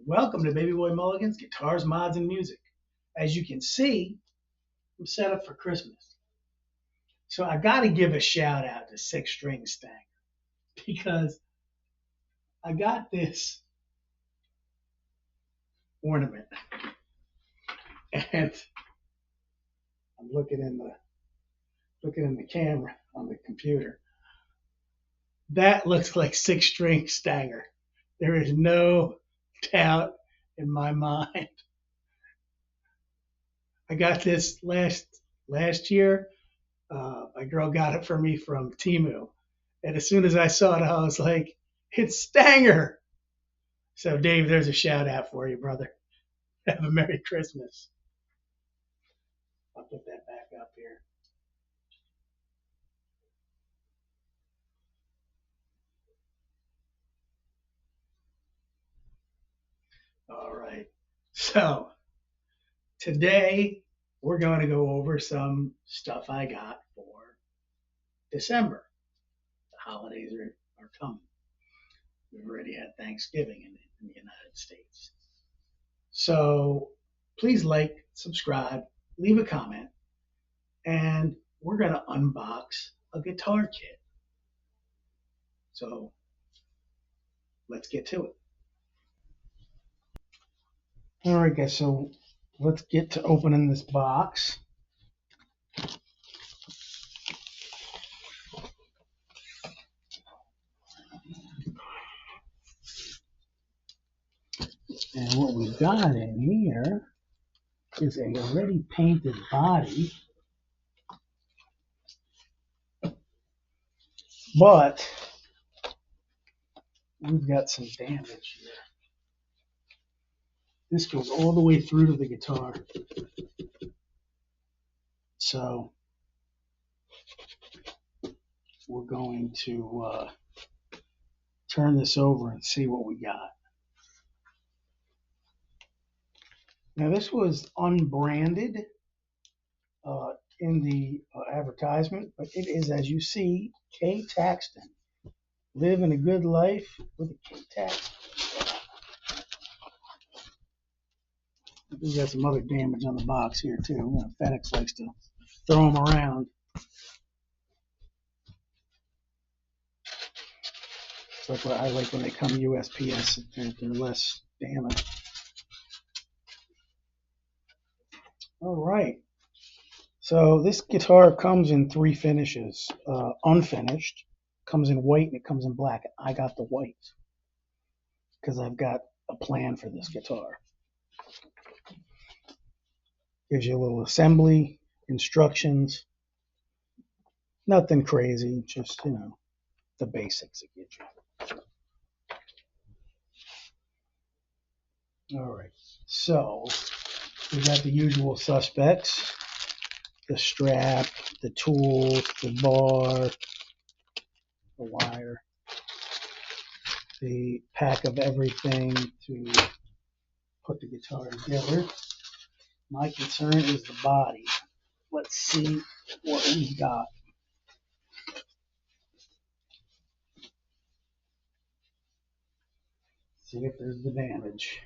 Welcome to Baby Boy Mulligan's Guitars, Mods, and Music. As you can see, I'm set up for Christmas. So I got to give a shout out to Six String Stanger because I got this ornament and I'm looking in the camera on the computer. That looks like Six String Stanger. There is no doubt in my mind. I got this last year. My girl got it for me from Temu. And as soon as I saw it, I was like, it's Stanger. So, Dave, there's a shout out for you, brother. Have a Merry Christmas. I'll put that back up here. All right. So, today we're going to go over some stuff I got for December. The holidays are coming. We've already had Thanksgiving in the United States. So please like, subscribe, leave a comment, and we're going to unbox a guitar kit. So let's get to it. All right, guys, so let's get to opening this box. And what we've got in here is a already painted body, but we've got some damage here. This goes all the way through to the guitar. So we're going to turn this over and see what we got. Now this was unbranded in the advertisement, but it is, as you see, Ktaxon. Living a good life with a Ktaxon. We got some other damage on the box here too. You know, FedEx likes to throw them around. It's like what I like when they come USPS. They're less damaged. All right. So this guitar comes in three finishes. Unfinished, comes in white, and it comes in black. I got the white because I've got a plan for this guitar. Gives you a little assembly, instructions. Nothing crazy, just, the basics it gives you. All right. So we got the usual suspects. The strap, the tools, the bar, the wire, the pack of everything to put the guitar together. My concern is the body. Let's see what we got. See if there's the damage.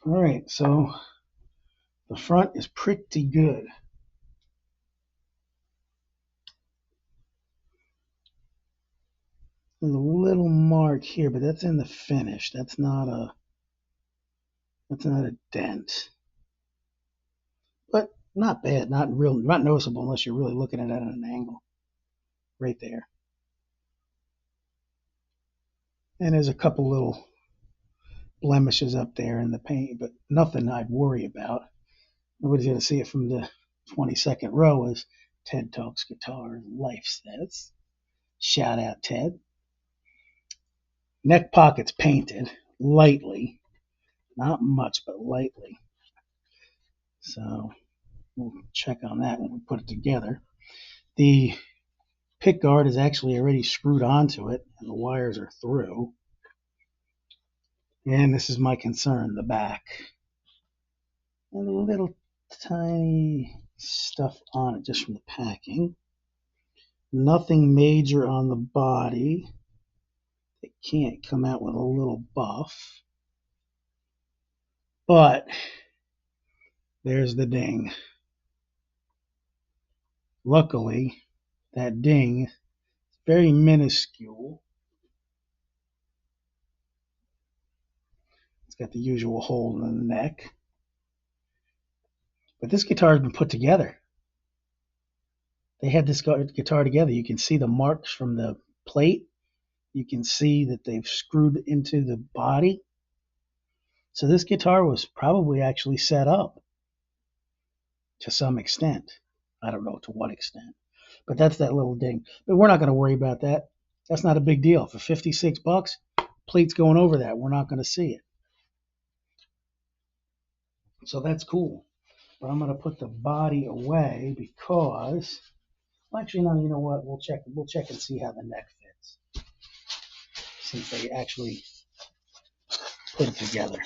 All right, so the front is pretty good. There's a little mark here, but that's in the finish. That's not a dent. But not bad, not noticeable unless you're really looking at it at an angle. Right there. And there's a couple little blemishes up there in the paint, but nothing I'd worry about. Nobody's going to see it from the 22nd row, as Ted Talks Guitar and Life says. Shout out, Ted. Neck pocket's painted lightly. Not much, but lightly. So we'll check on that when we put it together. The pick guard is actually already screwed onto it, and the wires are through. And this is my concern, the back. And a little tiny stuff on it just from the packing. Nothing major on the body. It can't come out with a little buff. But there's the ding. Luckily, that ding is very minuscule. It's got the usual hole in the neck. But this guitar has been put together. They had this guitar together. You can see the marks from the plate. You can see that they've screwed into the body. So this guitar was probably actually set up to some extent. I don't know to what extent. But that's that little ding. But we're not going to worry about that. That's not a big deal. For $56, plate's going over that. We're not going to see it. So that's cool. But I'm going to put the body away because, well, actually, no, you know what? We'll check and see how the neck fits, since they actually put it together.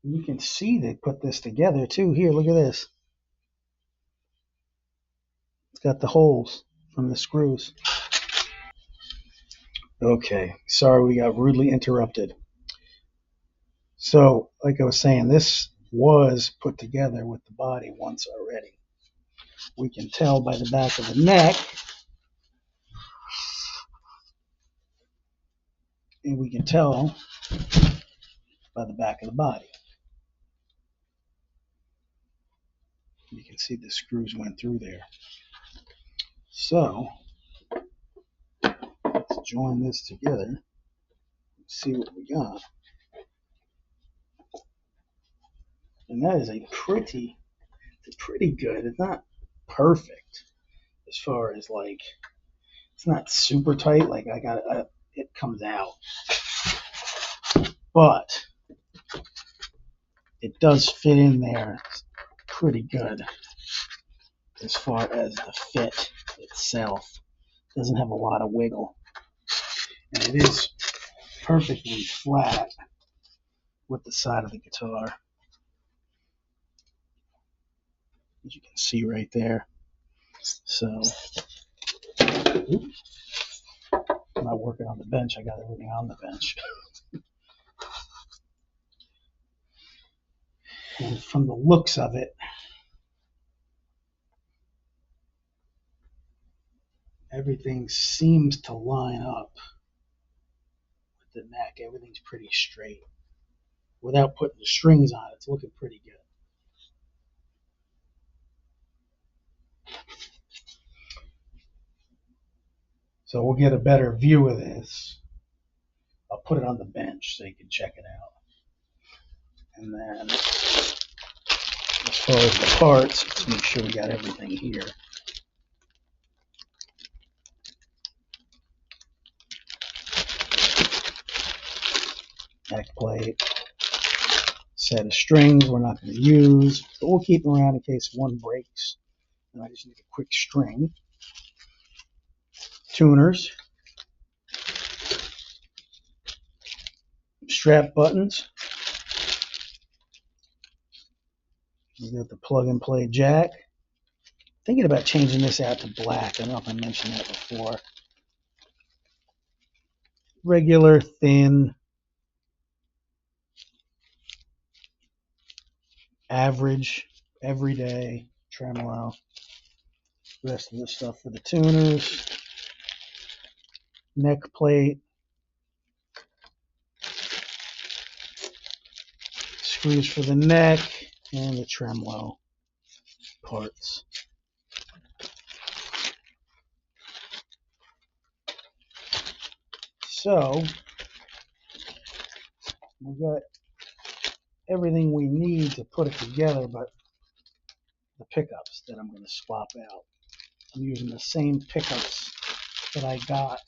You can see they put this together too. Here, look at this. It's got the holes from the screws. Okay, sorry we got rudely interrupted. So, like I was saying, this was put together with the body once already. We can tell by the back of the neck, and we can tell by the back of the body. You can see the screws went through there. So, let's join this together and see what we got. And that is pretty good. It's not perfect as far as like, it's not super tight. Like it comes out, but it does fit in there pretty good as far as the fit itself. It doesn't have a lot of wiggle, and it is perfectly flat with the side of the guitar, as you can see right there. So, oops, I'm not working on the bench. I got everything on the bench. And from the looks of it, everything seems to line up with the neck. Everything's pretty straight. Without putting the strings on, it's looking pretty good. So we'll get a better view of this. I'll put it on the bench so you can check it out. And then, as far as the parts, let's make sure we got everything here. Neck plate, set of strings we're not going to use, but we'll keep them around in case one breaks. And I just need a quick string. Tuners, strap buttons. We got the plug and play jack. Thinking about changing this out to black. I don't know if I mentioned that before. Regular, thin, average, everyday tremolo. The rest of the stuff for the tuners. Neck plate. Screws for the neck and the tremolo parts. So, we've got everything we need to put it together, but the pickups that I'm going to swap out. I'm using the same pickups that I got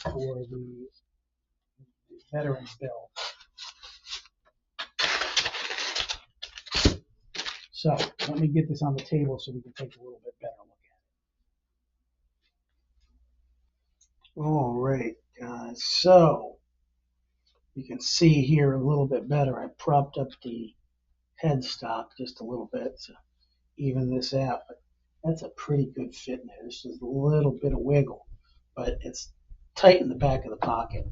for the veterans build. So let me get this on the table so we can take a little bit better look at it. All right, guys. So you can see here a little bit better. I propped up the headstock just a little bit to even this out. But that's a pretty good fit in there. There's just a little bit of wiggle, but it's tight in the back of the pocket.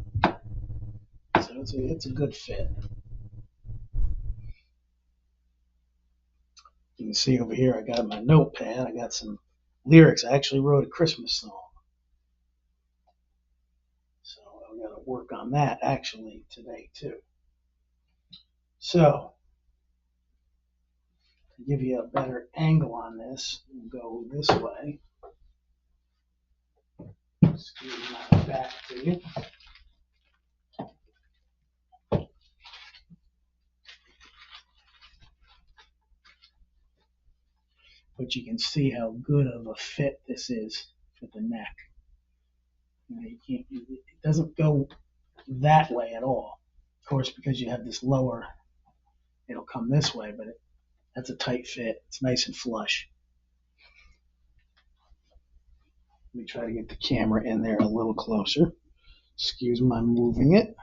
So it's a good fit. You can see over here I got my notepad. I got some lyrics. I actually wrote a Christmas song. So I've got to work on that actually today too. So to give you a better angle on this, we'll go this way. Excuse my back to you. But you can see how good of a fit this is for the neck. It doesn't go that way at all. Of course, because you have this lower, it'll come this way, but that's a tight fit. It's nice and flush. Let me try to get the camera in there a little closer. Excuse my moving it.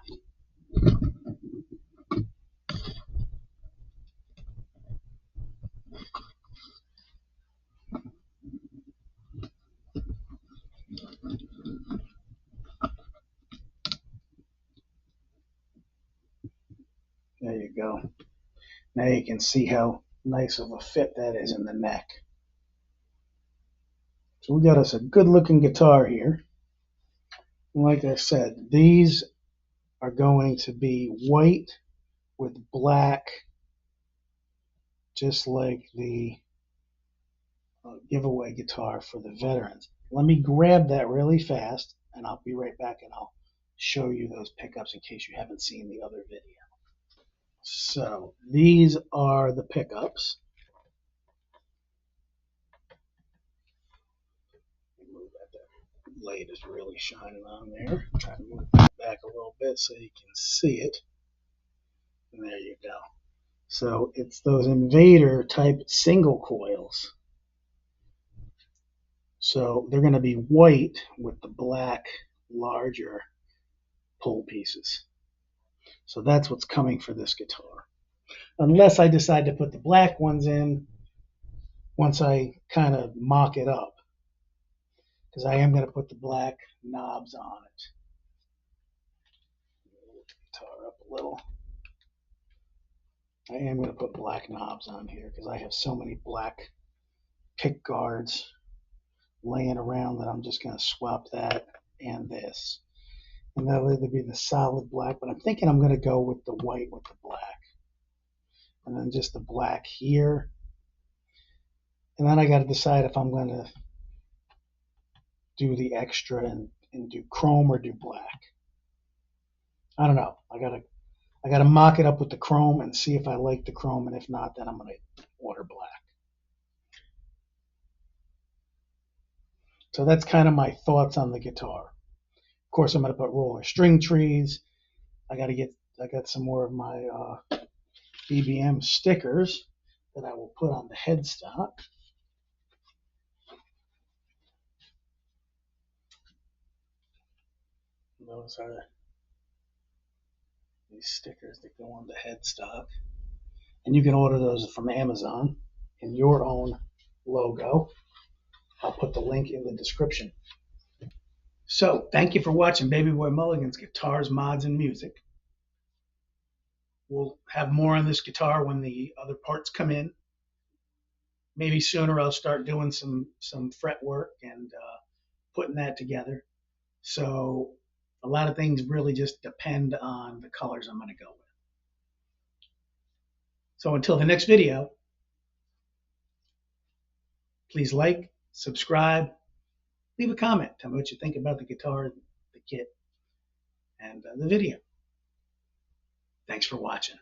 There you go. Now you can see how nice of a fit that is in the neck. So we got us a good looking guitar here. And like I said, these are going to be white with black, just like the giveaway guitar for the veterans. Let me grab that really fast and I'll be right back and I'll show you those pickups in case you haven't seen the other video. So these are the pickups. Move that light is really shining on there. Try to move that back a little bit so you can see it. And there you go. So it's those Invader type single coils. So they're going to be white with the black larger pull pieces. So that's what's coming for this guitar. Unless I decide to put the black ones in once I kind of mock it up. Because I am going to put the black knobs on it. Move the guitar up a little. I am going to put black knobs on here because I have so many black pick guards laying around that I'm just going to swap that and this. And that'll either be the solid black, but I'm thinking I'm going to go with the white with the black. And then just the black here. And then I got to decide if I'm going to do the extra and do chrome or do black. I don't know. I got to mock it up with the chrome and see if I like the chrome, and if not, then I'm going to order black. So that's kind of my thoughts on the guitar. Of course, I'm going to put roller string trees. I got some more of my BBM stickers that I will put on the headstock. Those are these stickers that go on the headstock. And you can order those from Amazon in your own logo. I'll put the link in the description. So, thank you for watching Baby Boy Mulligan's Guitars, Mods, and Music. We'll have more on this guitar when the other parts come in. Maybe sooner I'll start doing some fret work and putting that together. So a lot of things really just depend on the colors I'm going to go with. So until the next video, please like, subscribe, leave a comment. Tell me what you think about the guitar, the kit, and the video. Thanks for watching.